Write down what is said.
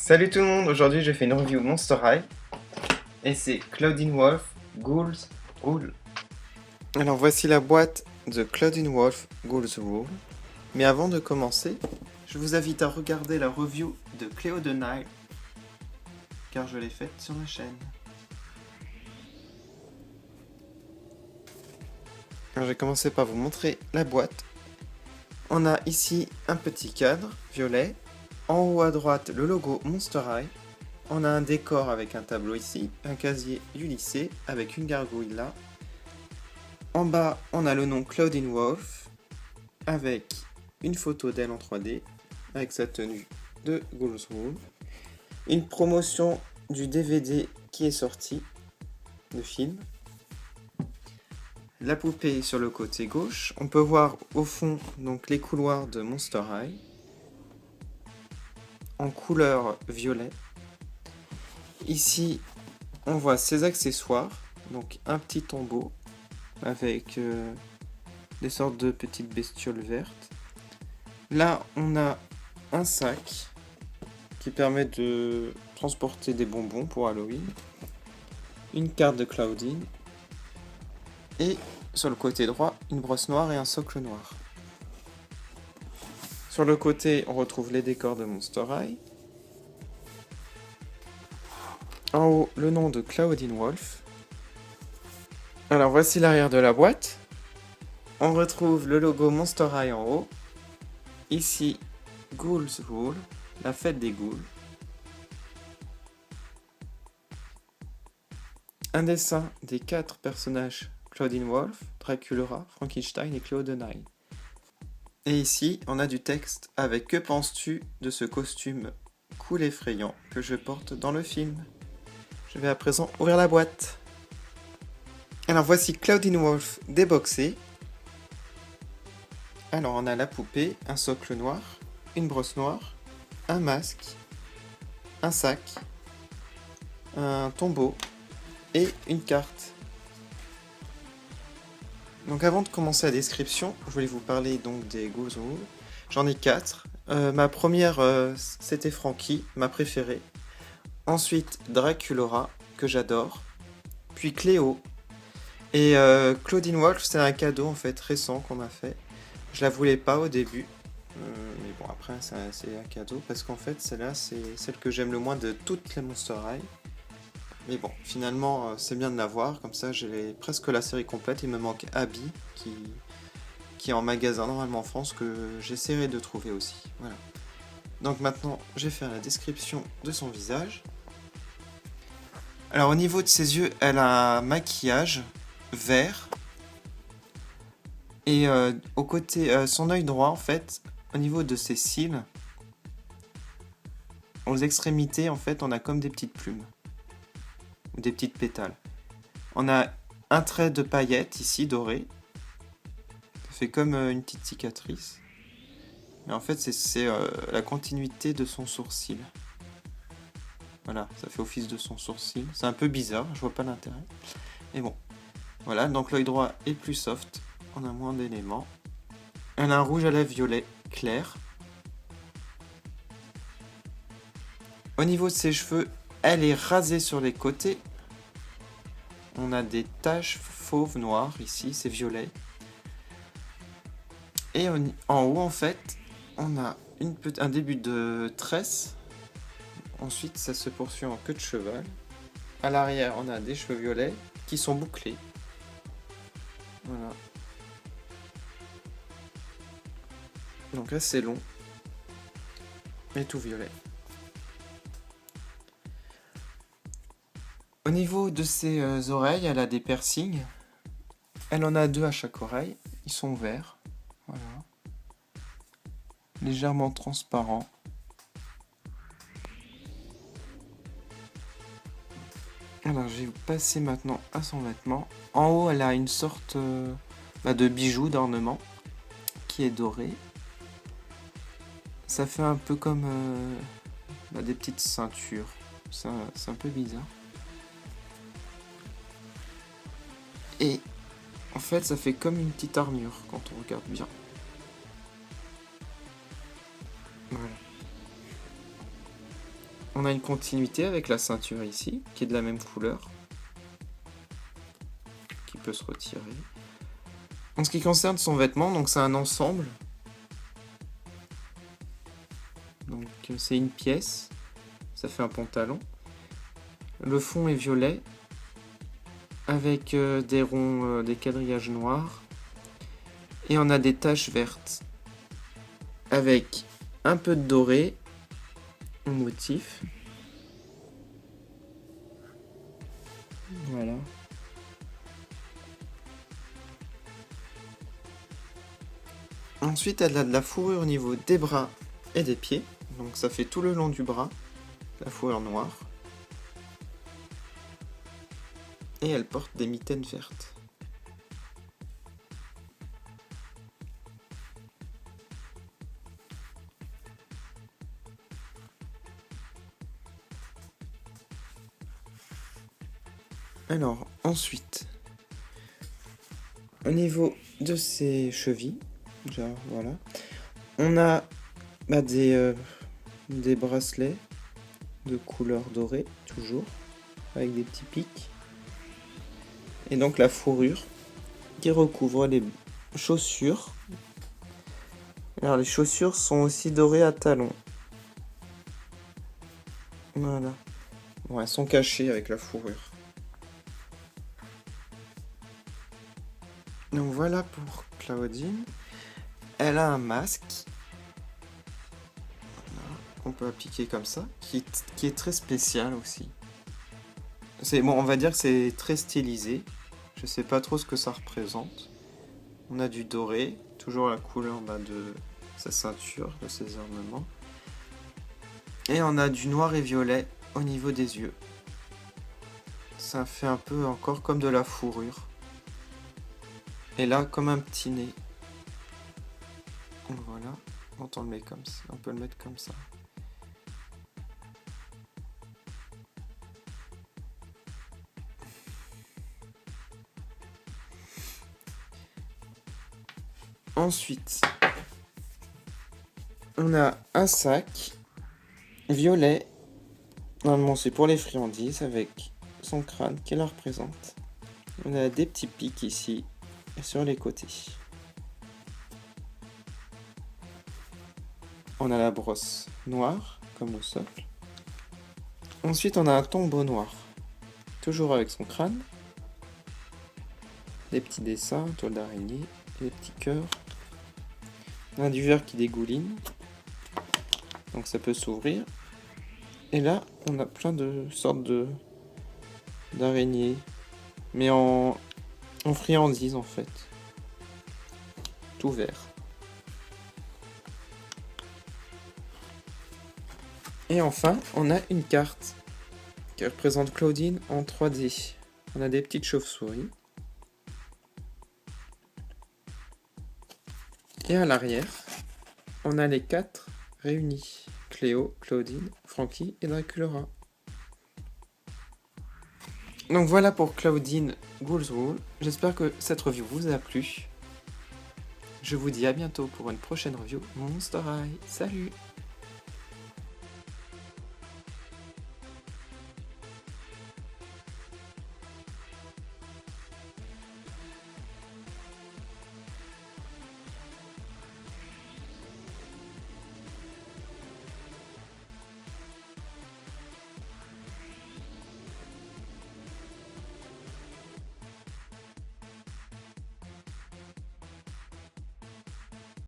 Salut tout le monde, aujourd'hui je fais une review de Monster High et c'est Claudine Wolf Ghouls Rule. Alors voici la boîte de Claudine Wolf Ghouls Rule. Mais avant de commencer, je vous invite à regarder la review de Cléo de Nile car je l'ai faite sur ma chaîne. Alors je vais commencer par vous montrer la boîte. On a ici un petit cadre violet. En haut à droite, le logo Monster High. On a un décor avec un tableau ici, un casier du lycée avec une gargouille là. En bas, on a le nom Claudine Wolf avec une photo d'elle en 3D avec sa tenue de Ghouls Rule. Une promotion du DVD qui est sorti, de film. La poupée sur le côté gauche. On peut voir au fond donc les couloirs de Monster High en couleur violet. Ici, on voit ses accessoires, donc un petit tombeau avec des sortes de petites bestioles vertes. Là, on a un sac qui permet de transporter des bonbons pour Halloween, une carte de Claudine et sur le côté droit, une brosse noire et un socle noir. Sur le côté, on retrouve les décors de Monster High. En haut, le nom de Claudine Wolf. Alors voici l'arrière de la boîte. On retrouve le logo Monster High en haut. Ici, Ghouls Rule, la fête des ghouls. Un dessin des 4 personnages Claudine Wolf, Dracula, Frankenstein et Cléo de Nile. Et ici, on a du texte avec que penses-tu de ce costume cool et effrayant que je porte dans le film. Je vais à présent ouvrir la boîte. Alors voici Claudine Wolf déboxée. Alors on a la poupée, un socle noir, une brosse noire, un masque, un sac, un tombeau et une carte. Donc avant de commencer la description, je voulais vous parler donc des Ghouls Rule. J'en ai 4. Ma première c'était Frankie, ma préférée. Ensuite Dracula, que j'adore. Puis Cléo. Et Claudine Wolf, c'est un cadeau en fait récent qu'on m'a fait. Je la voulais pas au début. Mais bon après c'est un cadeau parce qu'en fait celle-là c'est celle que j'aime le moins de toutes les Monster High. Mais bon, finalement, c'est bien de l'avoir, comme ça j'ai presque la série complète. Il me manque Abby, qui est en magasin normalement en France, que j'essaierai de trouver aussi. Voilà. Donc maintenant, je vais faire la description de son visage. Alors au niveau de ses yeux, elle a un maquillage vert. Et au côté, son œil droit, en fait, au niveau de ses cils, aux extrémités, en fait, on a comme des petites plumes. Des petites pétales. On a un trait de paillettes ici doré. Ça fait comme une petite cicatrice. Mais en fait c'est la continuité de son sourcil. Voilà, ça fait office de son sourcil. C'est un peu bizarre, je vois pas l'intérêt. Mais bon. Voilà, donc l'œil droit est plus soft. On a moins d'éléments. Elle a un rouge à lèvres violet clair. Au niveau de ses cheveux, elle est rasée sur les côtés. On a des taches fauves noires ici, c'est violet. Et en haut, en fait, on a un début de tresse. Ensuite, ça se poursuit en queue de cheval. À l'arrière, on a des cheveux violets qui sont bouclés. Voilà. Donc là, c'est long. Et tout violet. Au niveau de ses oreilles, elle a des piercings. Elle en a 2 à chaque oreille. Ils sont verts. Voilà. Légèrement transparents. Alors, je vais passer maintenant à son vêtement. En haut, elle a une sorte de bijou d'ornement qui est doré. Ça fait un peu comme des petites ceintures. C'est un peu bizarre. Et en fait, ça fait comme une petite armure quand on regarde bien. Voilà. On on a une continuité avec la ceinture ici, qui est de la même couleur, qui peut se retirer. En ce qui concerne son vêtement, donc c'est un ensemble. Donc c'est une pièce, ça fait un pantalon. Le fond est violet, avec des ronds, des quadrillages noirs. Et on a des taches vertes, avec un peu de doré en motif. Voilà. Ensuite, elle a de la fourrure au niveau des bras et des pieds. Donc ça fait tout le long du bras, la fourrure noire. Et elle porte des mitaines vertes. Alors, ensuite, au niveau de ses chevilles, genre, voilà, on a des bracelets de couleur dorée, toujours, avec des petits pics. Et donc la fourrure qui recouvre les chaussures. Alors les chaussures sont aussi dorées à talons. Voilà. Bon, elles sont cachées avec la fourrure. Donc voilà pour Claudine. Elle a un masque. Voilà, qu'on peut appliquer comme ça. Qui est très spécial aussi. Bon, on va dire que c'est très stylisé. Je sais pas trop ce que ça représente. On a du doré. Toujours la couleur de sa ceinture, de ses ornements. Et on a du noir et violet au niveau des yeux. Ça fait un peu encore comme de la fourrure. Et là, comme un petit nez. Voilà. On le met comme ça. On peut le mettre comme ça. Ensuite, on a un sac violet. Normalement, c'est pour les friandises avec son crâne qui la représente. On a des petits pics ici et sur les côtés. On a la brosse noire, comme au socle. Ensuite, on a un tombeau noir. Toujours avec son crâne. Des petits dessins, toile d'araignée, des petits cœurs. On a du verre qui dégouline. Donc ça peut s'ouvrir. Et là, on a plein de sortes d'araignées. Mais en friandises, en fait. Tout vert. Et enfin, on a une carte qui représente Claudine en 3D. On a des petites chauves-souris. Et à l'arrière, on a les 4 réunis. Cléo, Claudine, Frankie et Draculaura. Donc voilà pour Claudine Ghouls Rule. J'espère que cette review vous a plu. Je vous dis à bientôt pour une prochaine review Monster High. Salut!